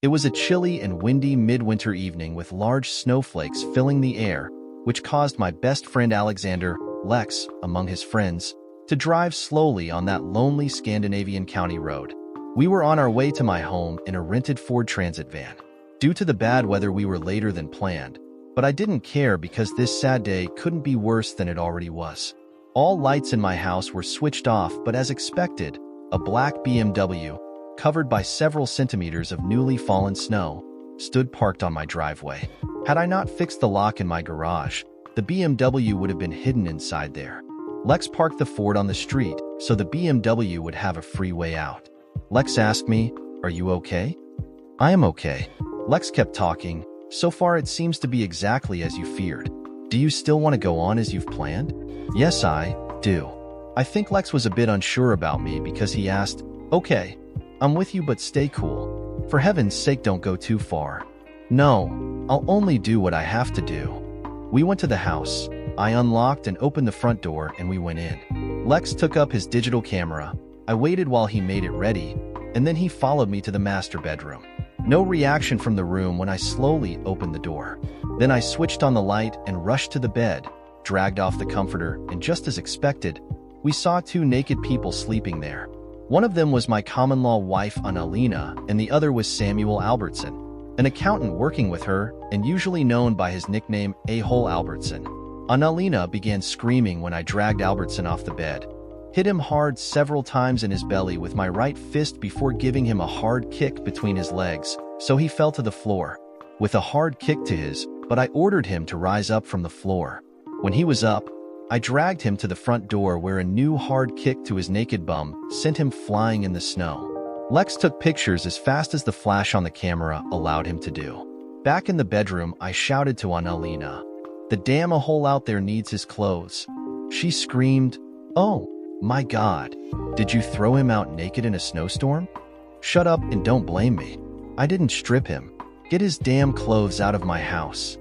It was a chilly and windy midwinter evening with large snowflakes filling the air, which caused my best friend Alexander, Lex, among his friends, to drive slowly on that lonely Scandinavian county road. We were on our way to my home in a rented Ford Transit van. Due to the bad weather, we were later than planned, but I didn't care because this sad day couldn't be worse than it already was. All lights in my house were switched off, but as expected, a black BMW, covered by several centimeters of newly fallen snow, stood parked on my driveway. Had I not fixed the lock in my garage, the BMW would have been hidden inside there. Lex parked the Ford on the street, so the BMW would have a free way out. Lex asked me, "Are you okay?" "I am okay." Lex kept talking. "So far it seems to be exactly as you feared. Do you still want to go on as you've planned?" "Yes, I do." I think Lex was a bit unsure about me because he asked, "Okay, I'm with you, but stay cool. For heaven's sake, don't go too far." "No, I'll only do what I have to do." We went to the house. I unlocked and opened the front door and we went in. Lex took up his digital camera. I waited while he made it ready, and then he followed me to the master bedroom. No reaction from the room when I slowly opened the door. Then I switched on the light and rushed to the bed, dragged off the comforter, and just as expected, we saw two naked people sleeping there. One of them was my common-law wife, Annalena, and the other was Samuel Albertson, an accountant working with her and usually known by his nickname A-hole Albertson. Annalena began screaming when I dragged Albertson off the bed, hit him hard several times in his belly with my right fist before giving him a hard kick between his legs, so he fell to the floor, with a hard kick to his, but I ordered him to rise up from the floor. When he was up, I dragged him to the front door where a new hard kick to his naked bum sent him flying in the snow. Lex took pictures as fast as the flash on the camera allowed him to do. Back in the bedroom, I shouted to Annalena, "The damn a-hole out there needs his clothes." She screamed, "Oh, my God, did you throw him out naked in a snowstorm?" "Shut up and don't blame me. I didn't strip him. Get his damn clothes out of my house."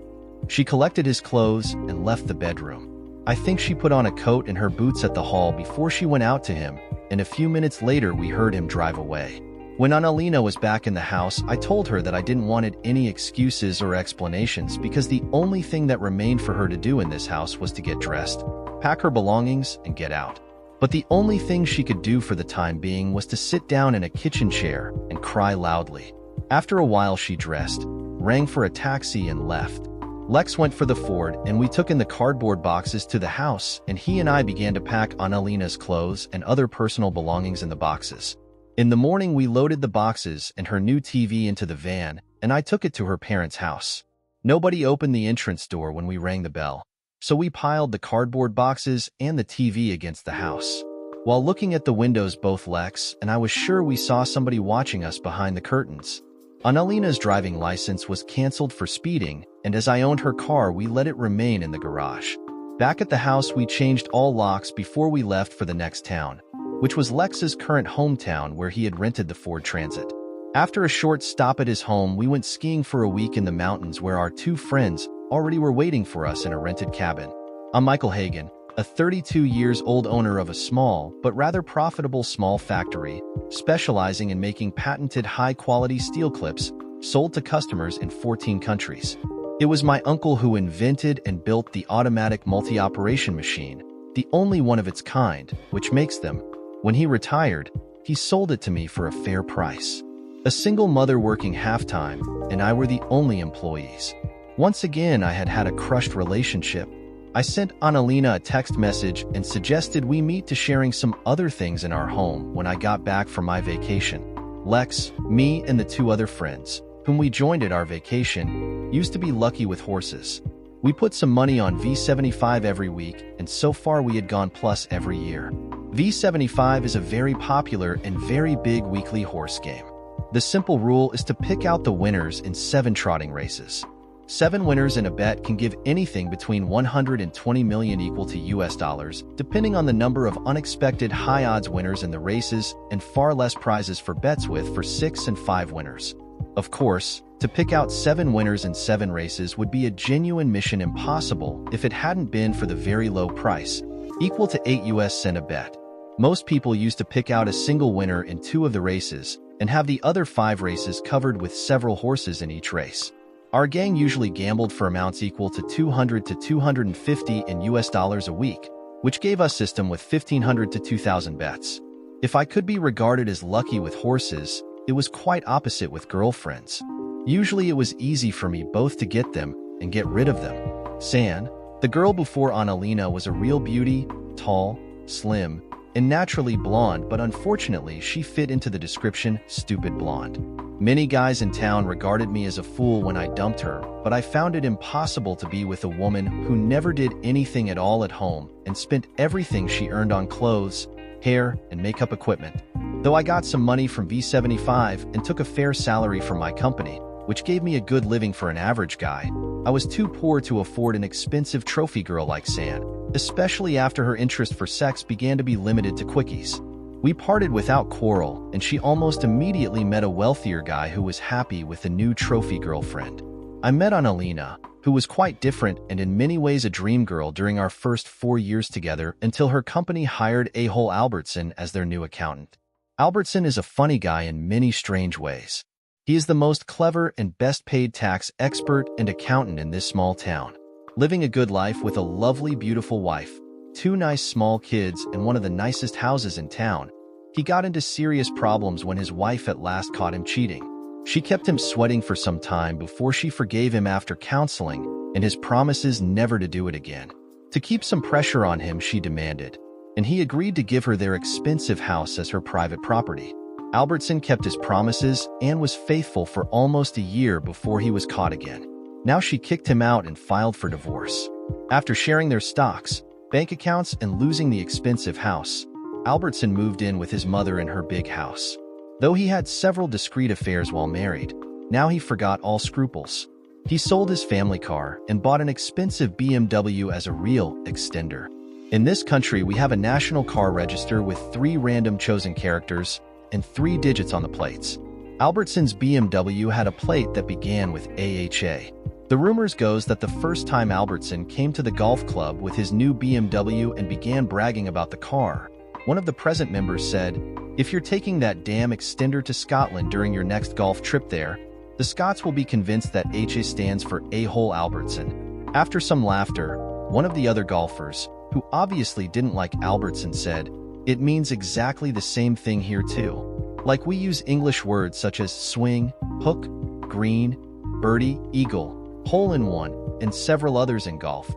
She collected his clothes and left the bedroom. I think she put on a coat and her boots at the hall before she went out to him, and a few minutes later we heard him drive away. When Annalena was back in the house, I told her that I didn't want any excuses or explanations because the only thing that remained for her to do in this house was to get dressed, pack her belongings, and get out. But the only thing she could do for the time being was to sit down in a kitchen chair and cry loudly. After a while she dressed, rang for a taxi, and left. Lex went for the Ford, and we took in the cardboard boxes to the house, and he and I began to pack Annalena's clothes and other personal belongings in the boxes. In the morning, we loaded the boxes and her new TV into the van, and I took it to her parents' house. Nobody opened the entrance door when we rang the bell, so we piled the cardboard boxes and the TV against the house. While looking at the windows, both Lex and I was sure we saw somebody watching us behind the curtains. Annalena's driving license was canceled for speeding, and as I owned her car, we let it remain in the garage. Back at the house, we changed all locks before we left for the next town, which was Lex's current hometown where he had rented the Ford Transit. After a short stop at his home, we went skiing for a week in the mountains where our two friends already were waiting for us in a rented cabin. I'm Michael Hagan, a 32-year-old owner of a small but rather profitable small factory, specializing in making patented high-quality steel clips sold to customers in 14 countries. It was my uncle who invented and built the automatic multi-operation machine, the only one of its kind, which makes them. When he retired, he sold it to me for a fair price. A single mother working half-time, and I were the only employees. Once again, I had had a crushed relationship. I sent Annalena a text message and suggested we meet to sharing some other things in our home when I got back from my vacation. Lex, me, and the two other friends, whom we joined at our vacation, used to be lucky with horses. We put some money on V75 every week, and so far we had gone plus every year. V75 is a very popular and very big weekly horse game. The simple rule is to pick out the winners in 7 trotting races. 7 winners in a bet can give anything between 120 million equal to US dollars, depending on the number of unexpected high-odds winners in the races, and far less prizes for bets with for 6 and 5 winners. Of course, to pick out 7 winners in 7 races would be a genuine mission impossible if it hadn't been for the very low price, equal to 8 US cents a bet. Most people used to pick out a single winner in 2 of the races, and have the other 5 races covered with several horses in each race. Our gang usually gambled for amounts equal to $200 to $250 in US dollars a week, which gave us system with 1,500 to 2,000 bets. If I could be regarded as lucky with horses, it was quite opposite with girlfriends. Usually it was easy for me both to get them and get rid of them. San, the girl before Annalena, was a real beauty, tall, slim, and naturally blonde, but unfortunately she fit into the description stupid blonde. Many guys in town regarded me as a fool when I dumped her, but I found it impossible to be with a woman who never did anything at all at home and spent everything she earned on clothes, hair, and makeup equipment. Though I got some money from V75 and took a fair salary from my company, which gave me a good living for an average guy, I was too poor to afford an expensive trophy girl like San, especially after her interest for sex began to be limited to quickies. We parted without quarrel, and she almost immediately met a wealthier guy who was happy with a new trophy girlfriend. I met Annalena, who was quite different and in many ways a dream girl during our first 4 years together until her company hired a-hole Albertson as their new accountant. Albertson is a funny guy in many strange ways. He is the most clever and best-paid tax expert and accountant in this small town. Living a good life with a lovely, beautiful wife, 2 nice small kids, and one of the nicest houses in town, he got into serious problems when his wife at last caught him cheating. She kept him sweating for some time before she forgave him after counseling and his promises never to do it again. To keep some pressure on him, she demanded, and he agreed to give her their expensive house as her private property. Albertson kept his promises and was faithful for almost a year before he was caught again. Now she kicked him out and filed for divorce. After sharing their stocks, bank accounts, and losing the expensive house, Albertson moved in with his mother in her big house. Though he had several discreet affairs while married, now he forgot all scruples. He sold his family car and bought an expensive BMW as a real extender. In this country, we have a national car register with 3 random chosen characters and 3 digits on the plates. Albertson's BMW had a plate that began with AHA. The rumors goes that the first time Albertson came to the golf club with his new BMW and began bragging about the car, one of the present members said, "If you're taking that damn extender to Scotland during your next golf trip there, the Scots will be convinced that HA stands for A-hole Albertson." After some laughter, one of the other golfers, who obviously didn't like Albertson, said, "It means exactly the same thing here too. Like we use English words such as swing, hook, green, birdie, eagle, hole-in-one, and several others in golf."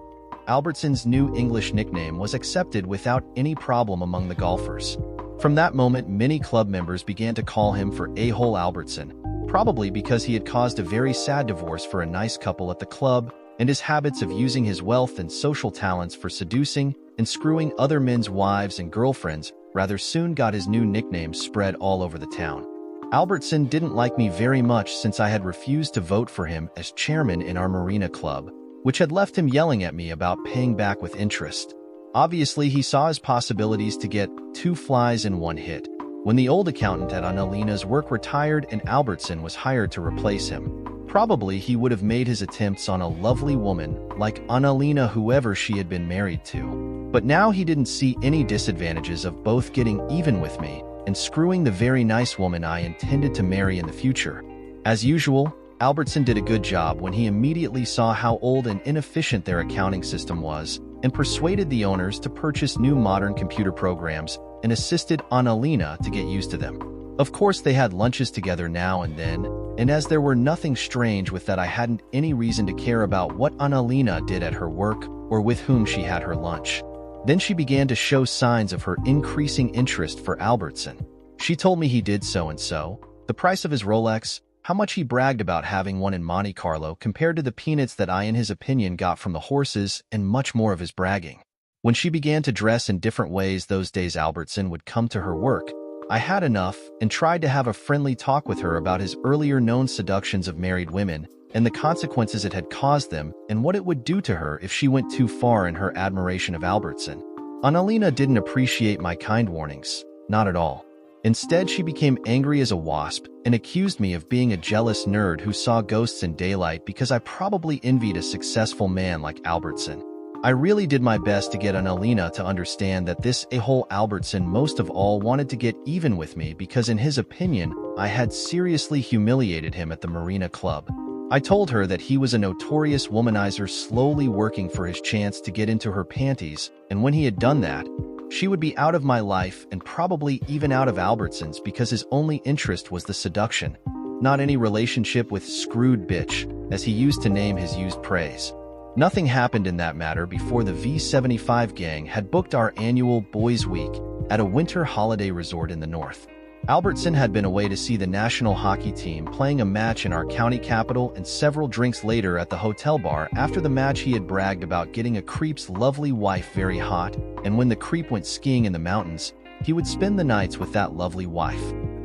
Albertson's new English nickname was accepted without any problem among the golfers. From that moment, many club members began to call him for A-hole Albertson, probably because he had caused a very sad divorce for a nice couple at the club, and his habits of using his wealth and social talents for seducing and screwing other men's wives and girlfriends rather soon got his new nickname spread all over the town. Albertson didn't like me very much since I had refused to vote for him as chairman in our Marina Club, which had left him yelling at me about paying back with interest. Obviously, he saw his possibilities to get 2 flies in 1 hit. When the old accountant at Annalena's work retired and Albertson was hired to replace him, probably he would have made his attempts on a lovely woman like Annalena, whoever she had been married to. But now he didn't see any disadvantages of both getting even with me and screwing the very nice woman I intended to marry in the future. As usual, Albertson did a good job when he immediately saw how old and inefficient their accounting system was and persuaded the owners to purchase new modern computer programs and assisted Annalena to get used to them. Of course, they had lunches together now and then, and as there were nothing strange with that, I hadn't any reason to care about what Annalena did at her work or with whom she had her lunch. Then she began to show signs of her increasing interest for Albertson. She told me he did so-and-so, the price of his Rolex, how much he bragged about having one in Monte Carlo compared to the peanuts that I, in his opinion, got from the horses, and much more of his bragging. When she began to dress in different ways those days Albertson would come to her work, I had enough and tried to have a friendly talk with her about his earlier known seductions of married women and the consequences it had caused them and what it would do to her if she went too far in her admiration of Albertson. Annalena didn't appreciate my kind warnings, not at all. Instead, she became angry as a wasp and accused me of being a jealous nerd who saw ghosts in daylight because I probably envied a successful man like Albertson. I really did my best to get Annalena to understand that this a-hole Albertson most of all wanted to get even with me because in his opinion, I had seriously humiliated him at the Marina Club. I told her that he was a notorious womanizer slowly working for his chance to get into her panties, and when he had done that, she would be out of my life and probably even out of Albertson's because his only interest was the seduction, not any relationship with screwed bitch, as he used to name his used praise. Nothing happened in that matter before the V75 gang had booked our annual Boys Week at a winter holiday resort in the north. Albertson had been away to see the national hockey team playing a match in our county capital, and several drinks later at the hotel bar after the match he had bragged about getting a creep's lovely wife very hot, and when the creep went skiing in the mountains, he would spend the nights with that lovely wife.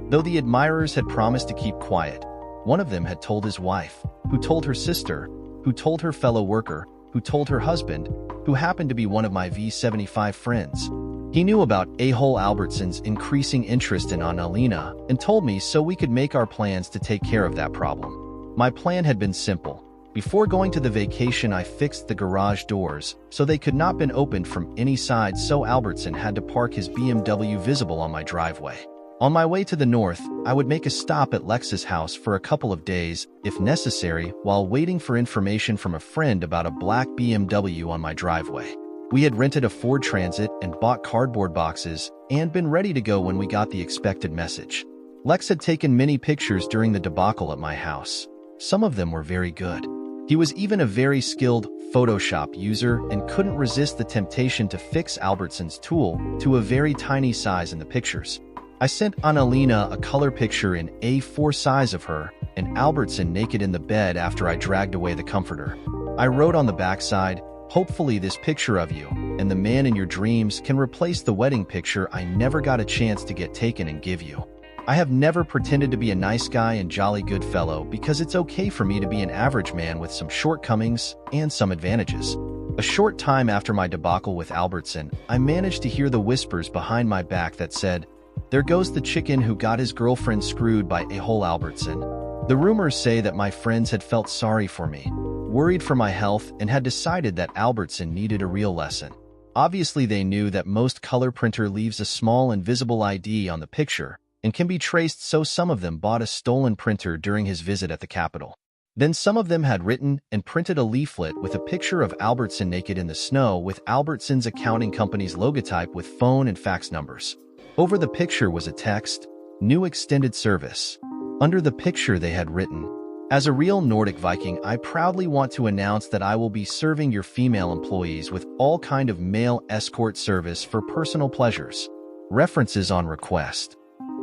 Though the admirers had promised to keep quiet, one of them had told his wife, who told her sister, who told her fellow worker, who told her husband, who happened to be one of my V75 friends. He knew about a-hole Albertson's increasing interest in Annalena and told me so we could make our plans to take care of that problem. My plan had been simple. Before going to the vacation, I fixed the garage doors so they could not been opened from any side, so Albertson had to park his BMW visible on my driveway. On my way to the north, I would make a stop at Lex's house for a couple of days, if necessary, while waiting for information from a friend about a black BMW on my driveway. We had rented a Ford Transit and bought cardboard boxes and been ready to go when we got the expected message. Lex had taken many pictures during the debacle at my house. Some of them were very good. He was even a very skilled Photoshop user and couldn't resist the temptation to fix Albertson's tool to a very tiny size in the pictures. I sent Annalena a color picture in A4 size of her and Albertson naked in the bed after I dragged away the comforter. I wrote on the backside, "Hopefully this picture of you and the man in your dreams can replace the wedding picture I never got a chance to get taken and give you. I have never pretended to be a nice guy and jolly good fellow because it's okay for me to be an average man with some shortcomings and some advantages." A short time after my debacle with Albertson, I managed to hear the whispers behind my back that said, "There goes the chicken who got his girlfriend screwed by a-hole Albertson." The rumors say that my friends had felt sorry for me, worried for my health, and had decided that Albertson needed a real lesson. Obviously, they knew that most color printer leaves a small invisible ID on the picture and can be traced, so some of them bought a stolen printer during his visit at the Capitol. Then some of them had written and printed a leaflet with a picture of Albertson naked in the snow with Albertson's accounting company's logotype with phone and fax numbers. Over the picture was a text, "New extended service." Under the picture they had written, "As a real Nordic Viking, I proudly want to announce that I will be serving your female employees with all kind of male escort service for personal pleasures. References on request."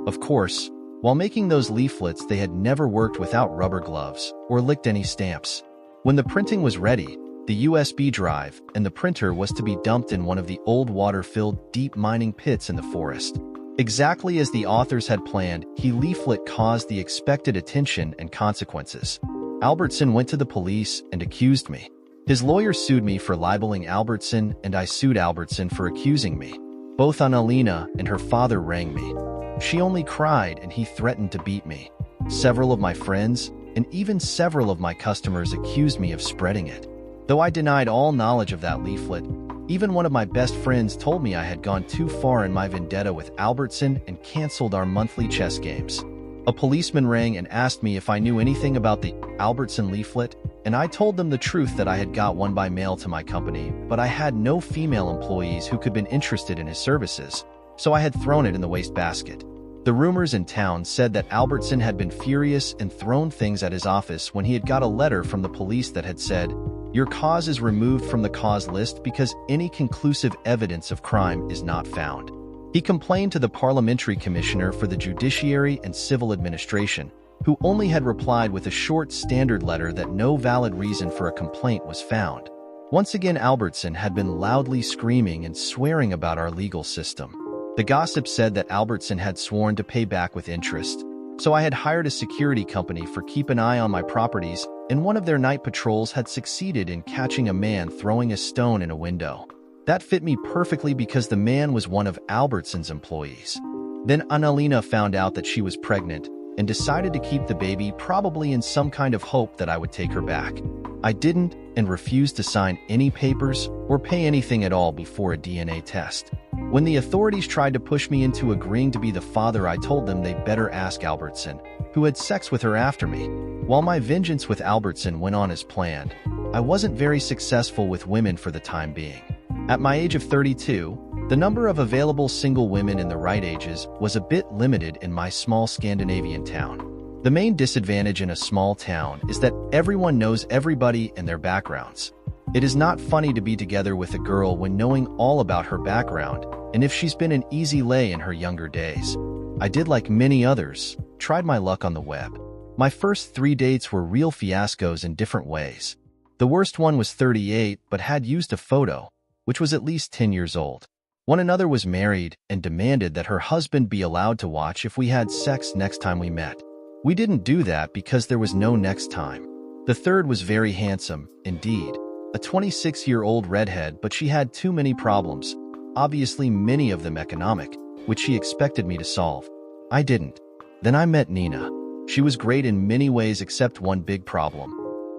Of course, while making those leaflets, they had never worked without rubber gloves or licked any stamps. When the printing was ready, the USB drive and the printer was to be dumped in one of the old water-filled deep mining pits in the forest. Exactly as the authors had planned, the leaflet caused the expected attention and consequences. Albertson went to the police and accused me. His lawyer sued me for libeling Albertson, and I sued Albertson for accusing me. Both Annalena and her father rang me. She only cried, and he threatened to beat me. Several of my friends, and even several of my customers, accused me of spreading it. Though I denied all knowledge of that leaflet, even one of my best friends told me I had gone too far in my vendetta with Albertson and canceled our monthly chess games. A policeman rang and asked me if I knew anything about the Albertson leaflet, and I told them the truth that I had got one by mail to my company, but I had no female employees who could have been interested in his services, so I had thrown it in the wastebasket. The rumors in town said that Albertson had been furious and thrown things at his office when he had got a letter from the police that had said, "Your cause is removed from the cause list because any conclusive evidence of crime is not found." He complained to the Parliamentary Commissioner for the Judiciary and Civil Administration, who only had replied with a short standard letter that no valid reason for a complaint was found. Once again, Albertson had been loudly screaming and swearing about our legal system. The gossip said that Albertson had sworn to pay back with interest, so I had hired a security company for keep an eye on my properties, and one of their night patrols had succeeded in catching a man throwing a stone in a window. That fit me perfectly because the man was one of Albertson's employees. Then Annalena found out that she was pregnant and decided to keep the baby, probably in some kind of hope that I would take her back. I didn't, and refused to sign any papers or pay anything at all before a DNA test. When the authorities tried to push me into agreeing to be the father, I told them they better ask Albertson, who had sex with her after me. While my vengeance with Albertson went on as planned, I wasn't very successful with women for the time being. At my age of 32, the number of available single women in the right ages was a bit limited in my small Scandinavian town. The main disadvantage in a small town is that everyone knows everybody and their backgrounds. It is not funny to be together with a girl when knowing all about her background and if she's been an easy lay in her younger days. I did like many others, tried my luck on the web. My first 3 dates were real fiascos in different ways. The worst one was 38 but had used a photo, which was at least 10 years old. One another was married and demanded that her husband be allowed to watch if we had sex next time we met. We didn't do that because there was no next time. The third was very handsome, indeed. A 26-year-old redhead, but she had too many problems, obviously many of them economic, which she expected me to solve. I didn't. Then I met Nina. She was great in many ways except one big problem.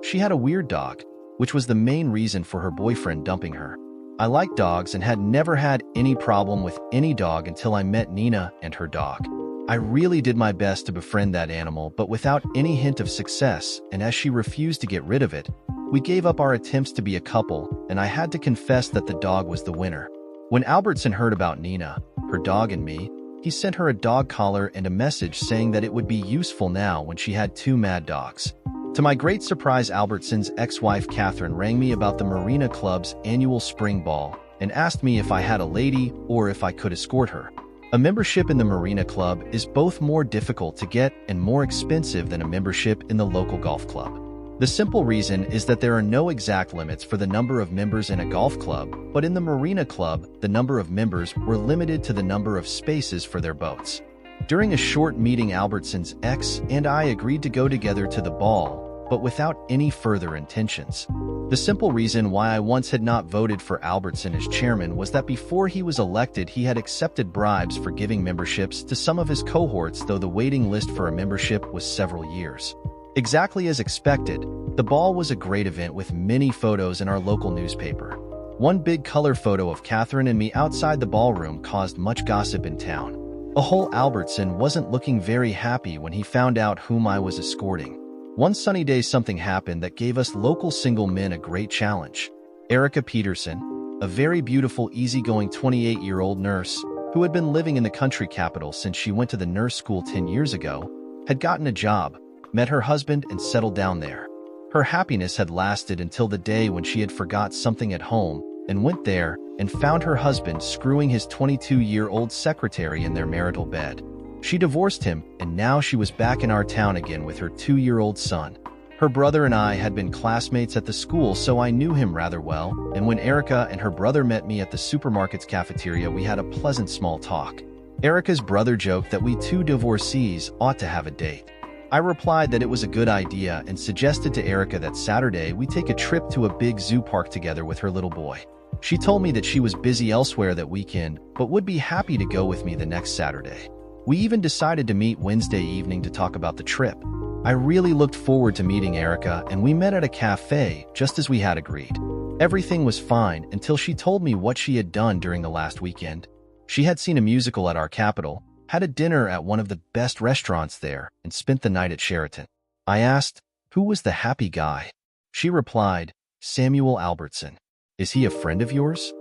She had a weird dog, which was the main reason for her boyfriend dumping her. I liked dogs and had never had any problem with any dog until I met Nina and her dog. I really did my best to befriend that animal, but without any hint of success, and as she refused to get rid of it, we gave up our attempts to be a couple, and I had to confess that the dog was the winner. When Albertson heard about Nina, her dog, and me, he sent her a dog collar and a message saying that it would be useful now when she had 2 mad dogs. To my great surprise, Albertson's ex-wife Catherine rang me about the Marina Club's annual spring ball and asked me if I had a lady or if I could escort her. A membership in the Marina Club is both more difficult to get and more expensive than a membership in the local golf club. The simple reason is that there are no exact limits for the number of members in a golf club, but in the Marina Club, the number of members were limited to the number of spaces for their boats. During a short meeting, Albertson's ex and I agreed to go together to the ball, but without any further intentions. The simple reason why I once had not voted for Albertson as chairman was that before he was elected, he had accepted bribes for giving memberships to some of his cohorts, though the waiting list for a membership was several years. Exactly as expected, the ball was a great event with many photos in our local newspaper. One big color photo of Catherine and me outside the ballroom caused much gossip in town. A whole Albertson wasn't looking very happy when he found out whom I was escorting. One sunny day, something happened that gave us local single men a great challenge. Erica Peterson, a very beautiful, easygoing 28-year-old nurse who had been living in the country capital since she went to the nurse school 10 years ago, had gotten a job, met her husband, and settled down there. Her happiness had lasted until the day when she had forgot something at home and went there and found her husband screwing his 22-year-old secretary in their marital bed. She divorced him, and now she was back in our town again with her 2-year-old son. Her brother and I had been classmates at the school, so I knew him rather well, and when Erica and her brother met me at the supermarket's cafeteria, we had a pleasant small talk. Erica's brother joked that we 2 divorcees ought to have a date. I replied that it was a good idea and suggested to Erica that Saturday we take a trip to a big zoo park together with her little boy. She told me that she was busy elsewhere that weekend, but would be happy to go with me the next Saturday. We even decided to meet Wednesday evening to talk about the trip. I really looked forward to meeting Erica, and we met at a cafe just as we had agreed. Everything was fine until she told me what she had done during the last weekend. She had seen a musical at our capital, had a dinner at one of the best restaurants there, and spent the night at Sheraton. I asked, who was the happy guy? She replied, Samuel Albertson. Is he a friend of yours?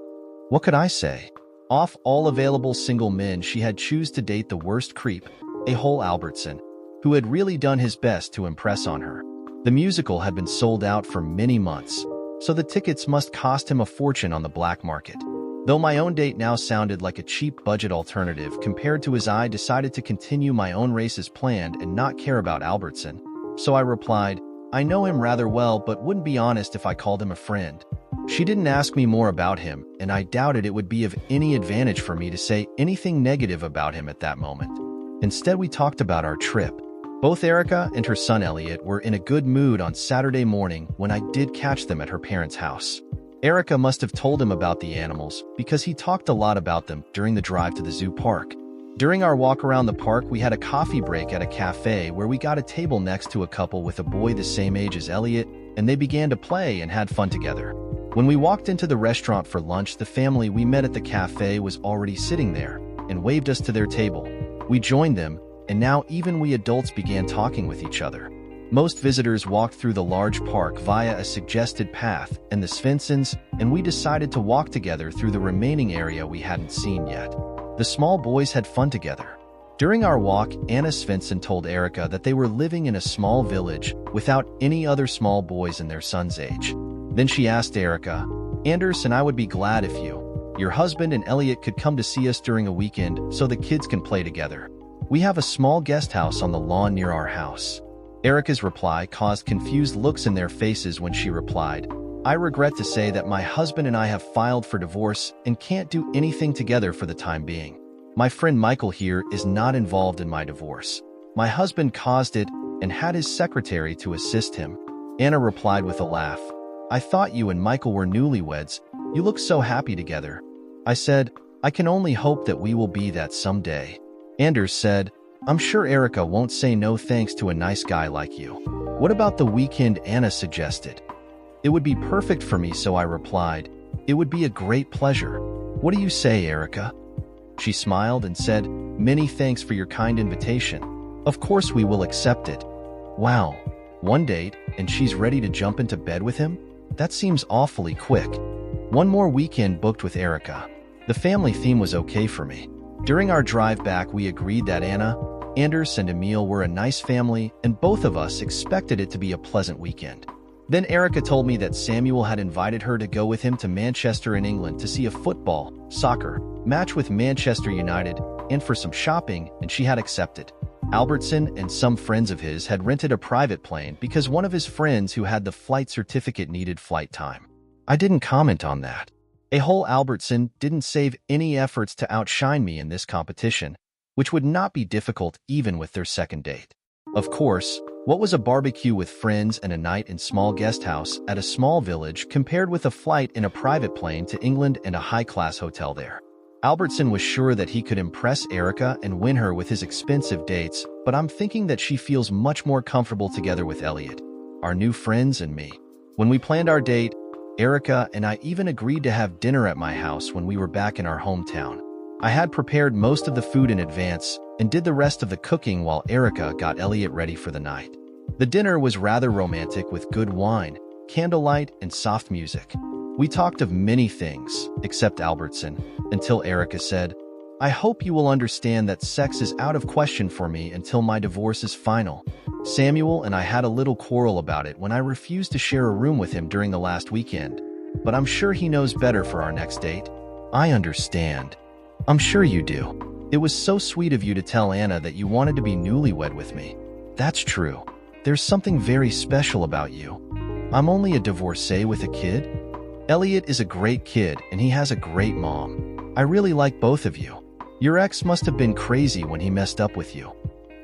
What could I say? Off all available single men, she had choose to date the worst creep, a whole Albertson, who had really done his best to impress on her. The musical had been sold out for many months, so the tickets must cost him a fortune on the black market. Though my own date now sounded like a cheap budget alternative compared to his, I decided to continue my own race as planned and not care about Albertson. So I replied, I know him rather well, but wouldn't be honest if I called him a friend. She didn't ask me more about him, and I doubted it would be of any advantage for me to say anything negative about him at that moment. Instead, we talked about our trip. Both Erica and her son Elliot were in a good mood on Saturday morning when I did catch them at her parents' house. Erica must have told him about the animals because he talked a lot about them during the drive to the zoo park. During our walk around the park, we had a coffee break at a cafe where we got a table next to a couple with a boy the same age as Elliot and they began to play and had fun together. When we walked into the restaurant for lunch, the family we met at the cafe was already sitting there and waved us to their table. We joined them, and now even we adults began talking with each other. Most visitors walked through the large park via a suggested path and the Svensons, and we decided to walk together through the remaining area we hadn't seen yet. The small boys had fun together. During our walk, Anna Svensson told Erica that they were living in a small village without any other small boys in their son's age. Then she asked Erica, "Anders and I would be glad if your husband and Elliot could come to see us during a weekend so the kids can play together. We have a small guest house on the lawn near our house." Erica's reply caused confused looks in their faces when she replied, "I regret to say that my husband and I have filed for divorce and can't do anything together for the time being. My friend Michael here is not involved in my divorce. My husband caused it and had his secretary to assist him." Anna replied with a laugh, "I thought you and Michael were newlyweds. You look so happy together." I said, "I can only hope that we will be that someday." Anders said, "I'm sure Erica won't say no thanks to a nice guy like you. What about the weekend?" Anna suggested. "It would be perfect for me," so I replied, "It would be a great pleasure. What do you say, Erica?" She smiled and said, "Many thanks for your kind invitation. Of course we will accept it." Wow, one date and she's ready to jump into bed with him? That seems awfully quick. One more weekend booked with Erica. The family theme was okay for me. During our drive back, we agreed that Anna, Anders, and Emil were a nice family, and both of us expected it to be a pleasant weekend. Then Erica told me that Samuel had invited her to go with him to Manchester in England to see a soccer match with Manchester United and for some shopping, and she had accepted. Albertson and some friends of his had rented a private plane because one of his friends who had the flight certificate needed flight time. I didn't comment on that. A whole Albertson didn't save any efforts to outshine me in this competition, which would not be difficult even with their second date. Of course, what was a barbecue with friends and a night in small guest house at a small village compared with a flight in a private plane to England and a high-class hotel there? Albertson was sure that he could impress Erica and win her with his expensive dates, but I'm thinking that she feels much more comfortable together with Elliot, our new friends, and me. When we planned our date, Erica and I even agreed to have dinner at my house when we were back in our hometown. I had prepared most of the food in advance and did the rest of the cooking while Erica got Elliot ready for the night. The dinner was rather romantic with good wine, candlelight, and soft music. We talked of many things, except Albertson, until Erica said, "I hope you will understand that sex is out of question for me until my divorce is final. Samuel and I had a little quarrel about it when I refused to share a room with him during the last weekend, but I'm sure he knows better for our next date." I understand. I'm sure you do. It was so sweet of you to tell Anna that you wanted to be newlywed with me. That's true. There's something very special about you. I'm only a divorcee with a kid. Elliot is a great kid and he has a great mom. I really like both of you. Your ex must have been crazy when he messed up with you.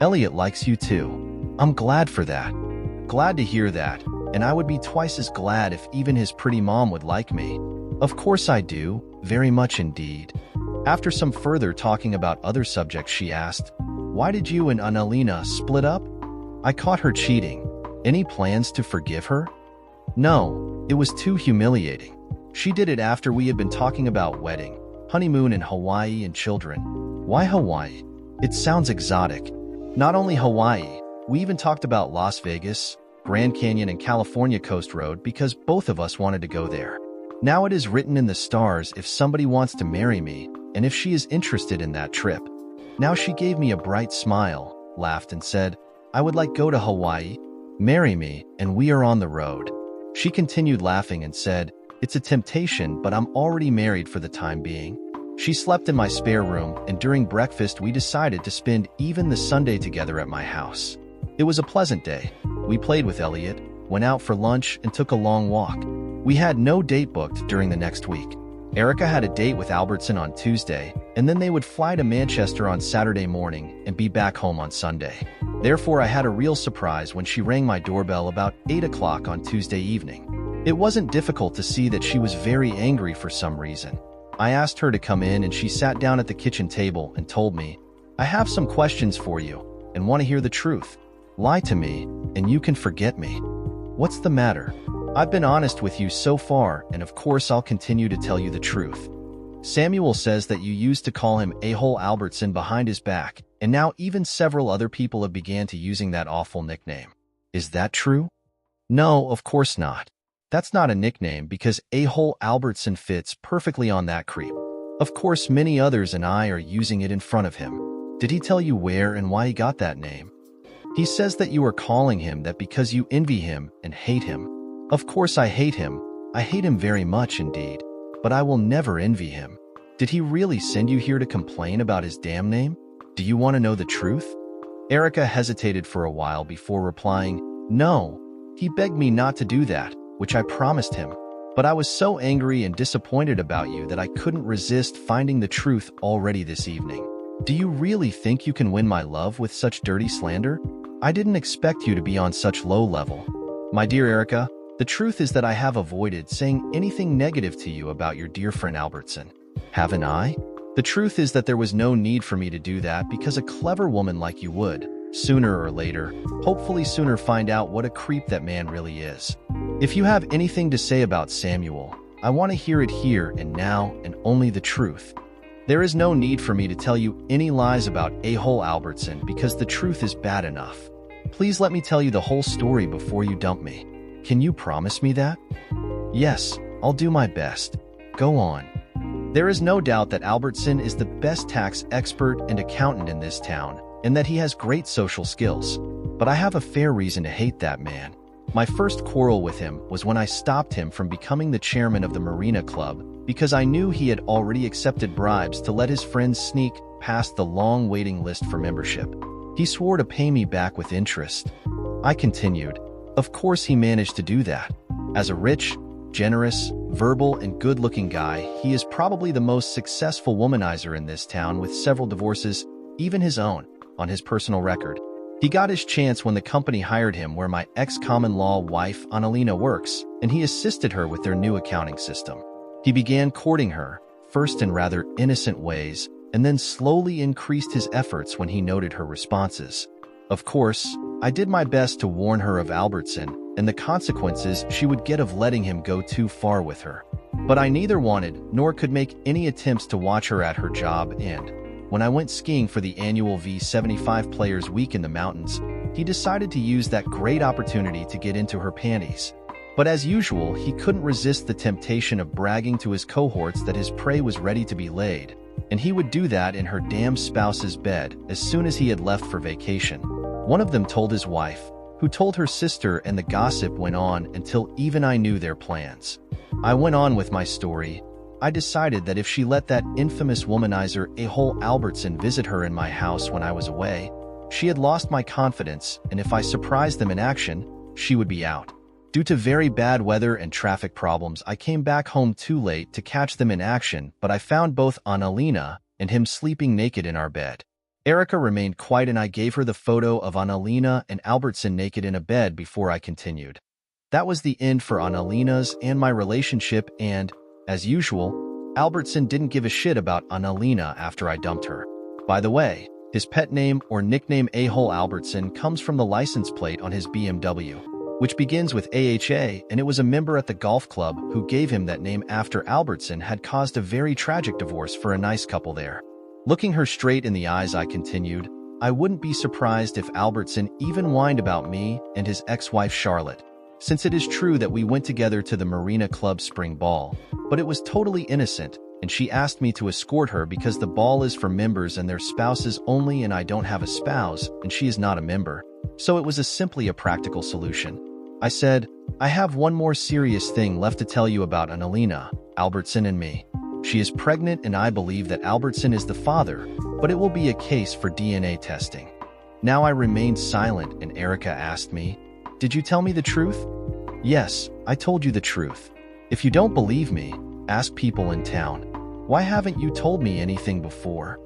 Elliot likes you too. I'm glad for that. Glad to hear that, and I would be twice as glad if even his pretty mom would like me. Of course I do, very much indeed. After some further talking about other subjects, she asked, "Why did you and Annalena split up?" I caught her cheating. Any plans to forgive her? No, it was too humiliating. She did it after we had been talking about wedding, honeymoon in Hawaii, and children. Why Hawaii? It sounds exotic. Not only Hawaii, we even talked about Las Vegas, Grand Canyon, and California Coast Road because both of us wanted to go there. Now it is written in the stars if somebody wants to marry me and if she is interested in that trip. Now she gave me a bright smile, laughed, and said, "I would like go to Hawaii, marry me, and we are on the road." She continued laughing and said, "It's a temptation, but I'm already married for the time being." She slept in my spare room, and during breakfast we decided to spend even the Sunday together at my house. It was a pleasant day. We played with Elliot, went out for lunch, and took a long walk. We had no date booked during the next week. Erica had a date with Albertson on Tuesday, and then they would fly to Manchester on Saturday morning and be back home on Sunday. Therefore, I had a real surprise when she rang my doorbell about 8 o'clock on Tuesday evening. It wasn't difficult to see that she was very angry for some reason. I asked her to come in, and she sat down at the kitchen table and told me, "I have some questions for you and want to hear the truth. Lie to me, and you can forget me." What's the matter? I've been honest with you so far, and of course I'll continue to tell you the truth. Samuel says that you used to call him A-hole Albertson behind his back, and now even several other people have began to using that awful nickname. Is that true? No, of course not. That's not a nickname because A-hole Albertson fits perfectly on that creep. Of course, many others and I are using it in front of him. Did he tell you where and why he got that name? He says that you are calling him that because you envy him and hate him. Of course I hate him. I hate him very much indeed. But I will never envy him. Did he really send you here to complain about his damn name? Do you want to know the truth? Erica hesitated for a while before replying, No. He begged me not to do that, which I promised him. But I was so angry and disappointed about you that I couldn't resist finding the truth already this evening. Do you really think you can win my love with such dirty slander? I didn't expect you to be on such low level. My dear Erica, the truth is that I have avoided saying anything negative to you about your dear friend Albertson. Haven't I? The truth is that there was no need for me to do that because a clever woman like you would, sooner or later, hopefully sooner, find out what a creep that man really is. If you have anything to say about Samuel, I want to hear it here and now and only the truth. There is no need for me to tell you any lies about A-hole Albertson because the truth is bad enough. Please let me tell you the whole story before you dump me. Can you promise me that? Yes, I'll do my best. Go on. There is no doubt that Albertson is the best tax expert and accountant in this town, and that he has great social skills. But I have a fair reason to hate that man. My first quarrel with him was when I stopped him from becoming the chairman of the Marina Club because I knew he had already accepted bribes to let his friends sneak past the long waiting list for membership. He swore to pay me back with interest. I continued. Of course he managed to do that. As a rich, generous, verbal, and good-looking guy, he is probably the most successful womanizer in this town with several divorces, even his own, on his personal record. He got his chance when the company hired him where my ex-common-law wife, Annalena, works, and he assisted her with their new accounting system. He began courting her, first in rather innocent ways, and then slowly increased his efforts when he noted her responses. Of course, I did my best to warn her of Albertson and the consequences she would get of letting him go too far with her. But I neither wanted nor could make any attempts to watch her at her job, and when I went skiing for the annual V75 Players Week in the mountains, he decided to use that great opportunity to get into her panties. But as usual, he couldn't resist the temptation of bragging to his cohorts that his prey was ready to be laid, and he would do that in her damn spouse's bed as soon as he had left for vacation. One of them told his wife, who told her sister, and the gossip went on until even I knew their plans. I went on with my story. I decided that if she let that infamous womanizer A-hole Albertson visit her in my house when I was away, she had lost my confidence, and if I surprised them in action, she would be out. Due to very bad weather and traffic problems, I came back home too late to catch them in action, but I found both Annalena and him sleeping naked in our bed. Erica remained quiet and I gave her the photo of Annalena and Albertson naked in a bed before I continued. That was the end for Annalena's and my relationship, and, as usual, Albertson didn't give a shit about Annalena after I dumped her. By the way, his pet name or nickname A-hole Albertson comes from the license plate on his BMW, which begins with AHA, and it was a member at the golf club who gave him that name after Albertson had caused a very tragic divorce for a nice couple there. Looking her straight in the eyes, I continued, I wouldn't be surprised if Albertson even whined about me and his ex-wife Charlotte, since it is true that we went together to the Marina Club spring ball, but it was totally innocent, and she asked me to escort her because the ball is for members and their spouses only, and I don't have a spouse, and she is not a member, so it was simply a practical solution. I said, I have one more serious thing left to tell you about Annalena, Albertson, and me. She is pregnant, and I believe that Albertson is the father, but it will be a case for DNA testing. Now I remained silent, and Erica asked me, Did you tell me the truth? Yes, I told you the truth. If you don't believe me, ask people in town. Why haven't you told me anything before?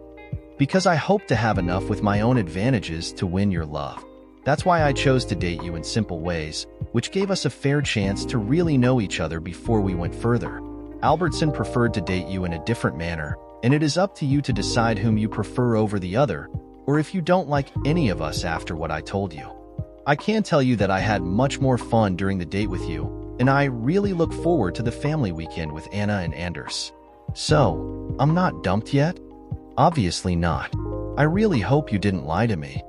Because I hope to have enough with my own advantages to win your love. That's why I chose to date you in simple ways, which gave us a fair chance to really know each other before we went further. Albertson preferred to date you in a different manner, and it is up to you to decide whom you prefer over the other, or if you don't like any of us after what I told you. I can tell you that I had much more fun during the date with you, and I really look forward to the family weekend with Anna and Anders. So, I'm not dumped yet? Obviously not. I really hope you didn't lie to me.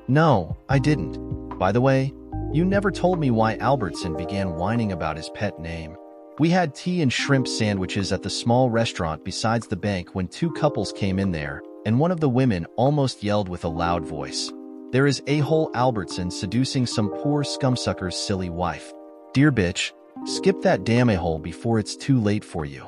No, I didn't. By the way, you never told me why Albertson began whining about his pet name. We had tea and shrimp sandwiches at the small restaurant besides the bank when two couples came in there, and one of the women almost yelled with a loud voice, "There is a-hole Albertson seducing some poor scumsucker's silly wife. Dear bitch, skip that damn a-hole before it's too late for you."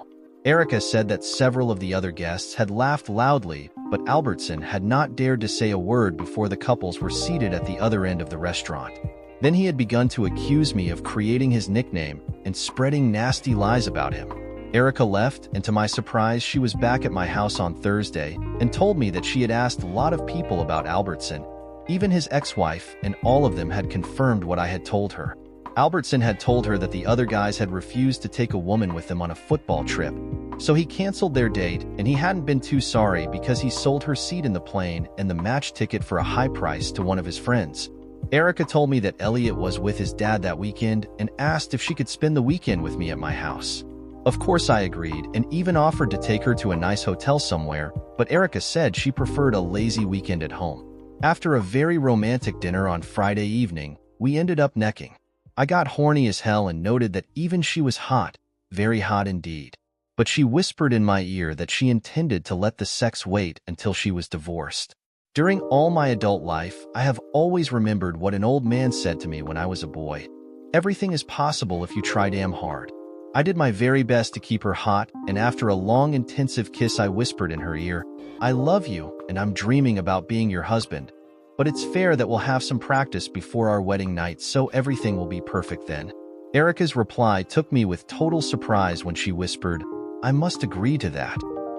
Erica said that several of the other guests had laughed loudly, but Albertson had not dared to say a word before the couples were seated at the other end of the restaurant. Then he had begun to accuse me of creating his nickname and spreading nasty lies about him. Erica left, and to my surprise, she was back at my house on Thursday and told me that she had asked a lot of people about Albertson, even his ex-wife, and all of them had confirmed what I had told her. Albertson had told her that the other guys had refused to take a woman with them on a football trip, so he canceled their date, and he hadn't been too sorry because he sold her seat in the plane and the match ticket for a high price to one of his friends. Erica told me that Elliot was with his dad that weekend and asked if she could spend the weekend with me at my house. Of course I agreed and even offered to take her to a nice hotel somewhere, but Erica said she preferred a lazy weekend at home. After a very romantic dinner on Friday evening, we ended up necking. I got horny as hell and noted that even she was hot, very hot indeed. But she whispered in my ear that she intended to let the sex wait until she was divorced. During all my adult life, I have always remembered what an old man said to me when I was a boy. Everything is possible if you try damn hard. I did my very best to keep her hot, and after a long, intensive kiss, I whispered in her ear, "I love you, and I'm dreaming about being your husband. But it's fair that we'll have some practice before our wedding night so everything will be perfect then." Erica's reply took me with total surprise when she whispered, "I must agree to that."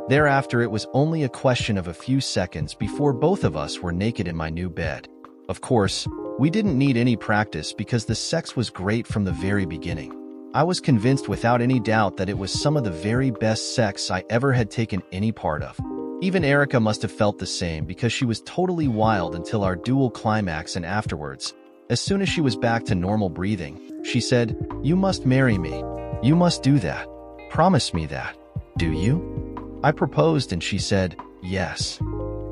Thereafter, it was only a question of a few seconds before both of us were naked in my new bed. Of course, we didn't need any practice because the sex was great from the very beginning. I was convinced without any doubt that it was some of the very best sex I ever had taken any part of. Even Erica must have felt the same because she was totally wild until our dual climax, and afterwards, as soon as she was back to normal breathing, she said, "You must marry me. You must do that. Promise me that. Do you?" I proposed and she said, "Yes."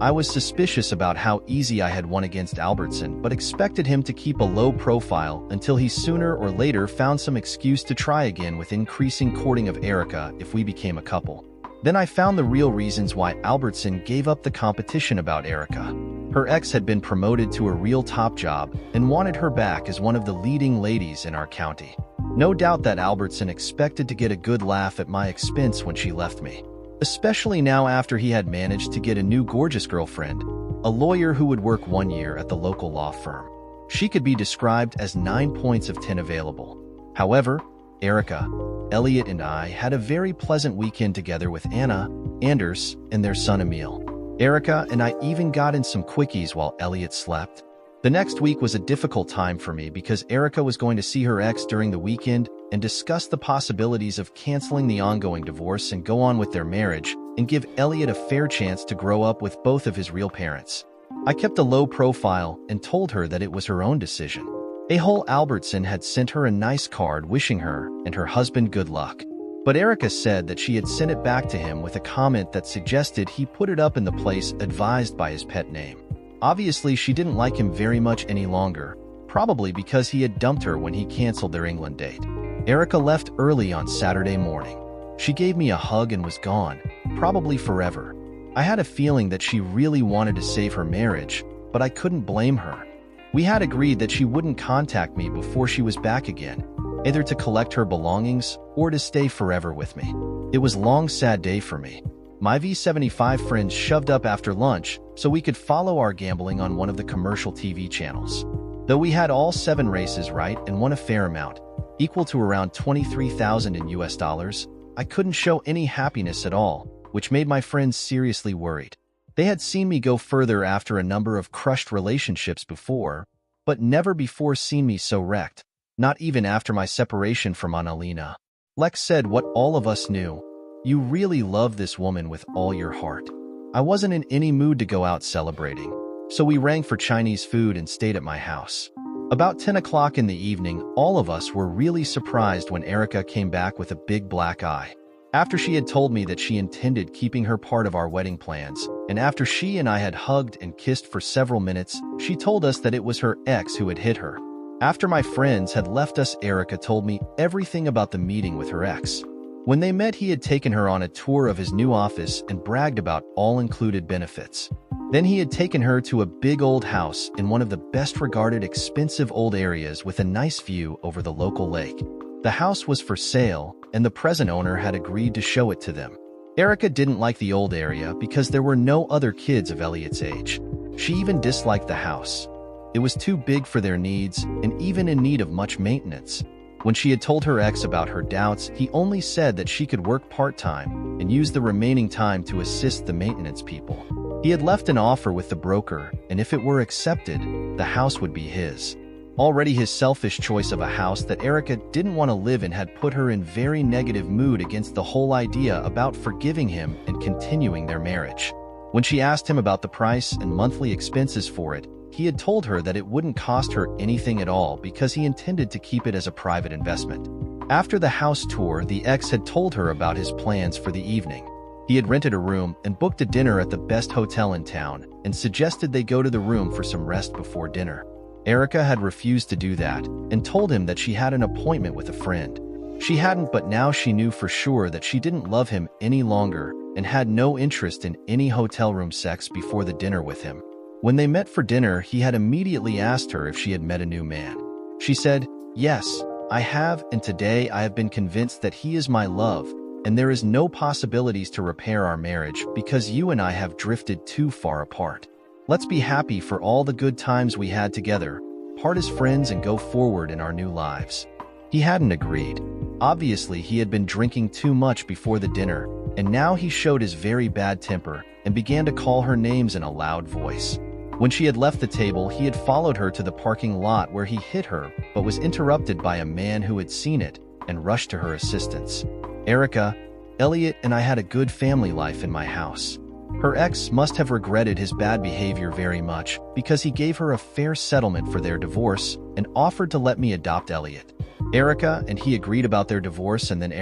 I was suspicious about how easy I had won against Albertson, but expected him to keep a low profile until he sooner or later found some excuse to try again with increasing courting of Erica if we became a couple. Then I found the real reasons why Albertson gave up the competition about Erica. Her ex had been promoted to a real top job and wanted her back as one of the leading ladies in our county. No doubt that Albertson expected to get a good laugh at my expense when she left me. Especially now after he had managed to get a new gorgeous girlfriend, a lawyer who would work 1 year at the local law firm. She could be described as 9 points of 10 available. However, Erica, Elliot, and I had a very pleasant weekend together with Anna, Anders, and their son Emil. Erica and I even got in some quickies while Elliot slept. The next week was a difficult time for me because Erica was going to see her ex during the weekend and discuss the possibilities of canceling the ongoing divorce and go on with their marriage and give Elliot a fair chance to grow up with both of his real parents. I kept a low profile and told her that it was her own decision. A-hole Albertson had sent her a nice card wishing her and her husband good luck. But Erica said that she had sent it back to him with a comment that suggested he put it up in the place advised by his pet name. Obviously, she didn't like him very much any longer, probably because he had dumped her when he canceled their England date. Erica left early on Saturday morning. She gave me a hug and was gone, probably forever. I had a feeling that she really wanted to save her marriage, but I couldn't blame her. We had agreed that she wouldn't contact me before she was back again, either to collect her belongings or to stay forever with me. It was a long, sad day for me. My V75 friends shoved up after lunch so we could follow our gambling on one of the commercial TV channels. Though we had all 7 races right and won a fair amount, equal to around $23,000 in US dollars, I couldn't show any happiness at all, which made my friends seriously worried. They had seen me go further after a number of crushed relationships before, but never before seen me so wrecked, not even after my separation from Annalena. Lex said what all of us knew. "You really love this woman with all your heart." I wasn't in any mood to go out celebrating, so we rang for Chinese food and stayed at my house. About 10 o'clock in the evening, all of us were really surprised when Erica came back with a big black eye. After she had told me that she intended keeping her part of our wedding plans, and after she and I had hugged and kissed for several minutes, she told us that it was her ex who had hit her. After my friends had left us, Erica told me everything about the meeting with her ex. When they met, he had taken her on a tour of his new office and bragged about all-included benefits. Then he had taken her to a big old house in one of the best-regarded expensive old areas with a nice view over the local lake. The house was for sale, and the present owner had agreed to show it to them. Erica didn't like the old area because there were no other kids of Elliot's age. She even disliked the house. It was too big for their needs and even in need of much maintenance. When she had told her ex about her doubts, he only said that she could work part-time and use the remaining time to assist the maintenance people. He had left an offer with the broker, and if it were accepted, the house would be his. Already his selfish choice of a house that Erica didn't want to live in had put her in very negative mood against the whole idea about forgiving him and continuing their marriage. When she asked him about the price and monthly expenses for it, he had told her that it wouldn't cost her anything at all because he intended to keep it as a private investment. After the house tour, the ex had told her about his plans for the evening. He had rented a room and booked a dinner at the best hotel in town and suggested they go to the room for some rest before dinner. Erica had refused to do that and told him that she had an appointment with a friend. She hadn't, but now she knew for sure that she didn't love him any longer and had no interest in any hotel room sex before the dinner with him. When they met for dinner, he had immediately asked her if she had met a new man. She said, "Yes, I have, and today I have been convinced that he is my love, and there is no possibilities to repair our marriage because you and I have drifted too far apart. Let's be happy for all the good times we had together, part as friends and go forward in our new lives." He hadn't agreed. Obviously, he had been drinking too much before the dinner, and now he showed his very bad temper and began to call her names in a loud voice. When she had left the table, he had followed her to the parking lot where he hit her, but was interrupted by a man who had seen it and rushed to her assistance. "Erica, Elliot and I had a good family life in my house. Her ex must have regretted his bad behavior very much because he gave her a fair settlement for their divorce and offered to let me adopt Elliot. Erica and he agreed about their divorce, and then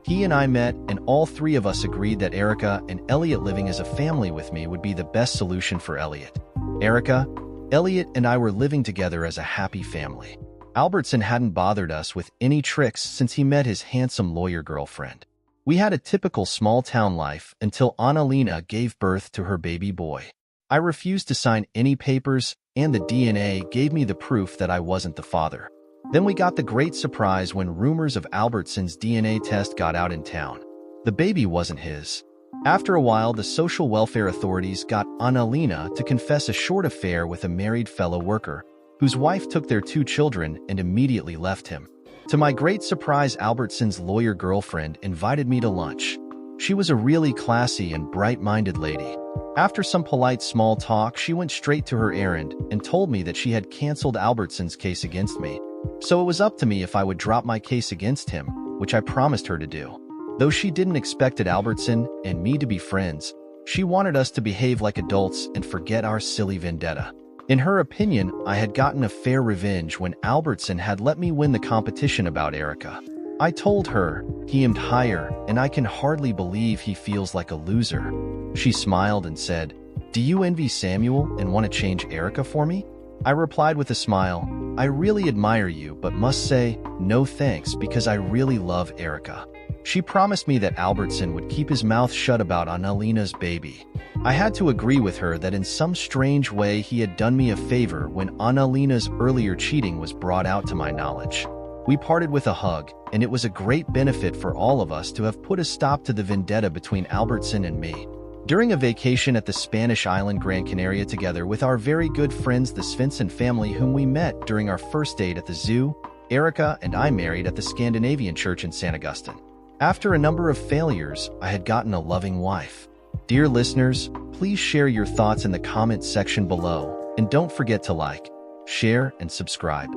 he and I met, and all three of us agreed that Erica and Elliot living as a family with me would be the best solution for Elliot. Erica, Elliot and I were living together as a happy family. Albertson hadn't bothered us with any tricks since he met his handsome lawyer girlfriend. We had a typical small-town life until Annalena gave birth to her baby boy. I refused to sign any papers, and the DNA gave me the proof that I wasn't the father. Then we got the great surprise when rumors of Albertson's DNA test got out in town. The baby wasn't his. After a while, the social welfare authorities got Annalena to confess a short affair with a married fellow worker, whose wife took their 2 children and immediately left him. To my great surprise, Albertson's lawyer girlfriend invited me to lunch. She was a really classy and bright-minded lady. After some polite small talk, she went straight to her errand and told me that she had canceled Albertson's case against me. So it was up to me if I would drop my case against him, which I promised her to do. Though she didn't expect Albertson and me to be friends, she wanted us to behave like adults and forget our silly vendetta. In her opinion, I had gotten a fair revenge when Albertson had let me win the competition about Erica. I told her he aimed higher, and I can hardly believe he feels like a loser. She smiled and said, "Do you envy Samuel and want to change Erica for me?" I replied with a smile, "I really admire you, but must say no thanks because I really love Erica." She promised me that Albertson would keep his mouth shut about Annalena's baby. I had to agree with her that in some strange way he had done me a favor when Annalena's earlier cheating was brought out to my knowledge. We parted with a hug, and it was a great benefit for all of us to have put a stop to the vendetta between Albertson and me. During a vacation at the Spanish island Gran Canaria together with our very good friends the Svensson family, whom we met during our first date at the zoo, Erica and I married at the Scandinavian church in San Augustine. After a number of failures, I had gotten a loving wife. Dear listeners, please share your thoughts in the comments section below, and don't forget to like, share, and subscribe.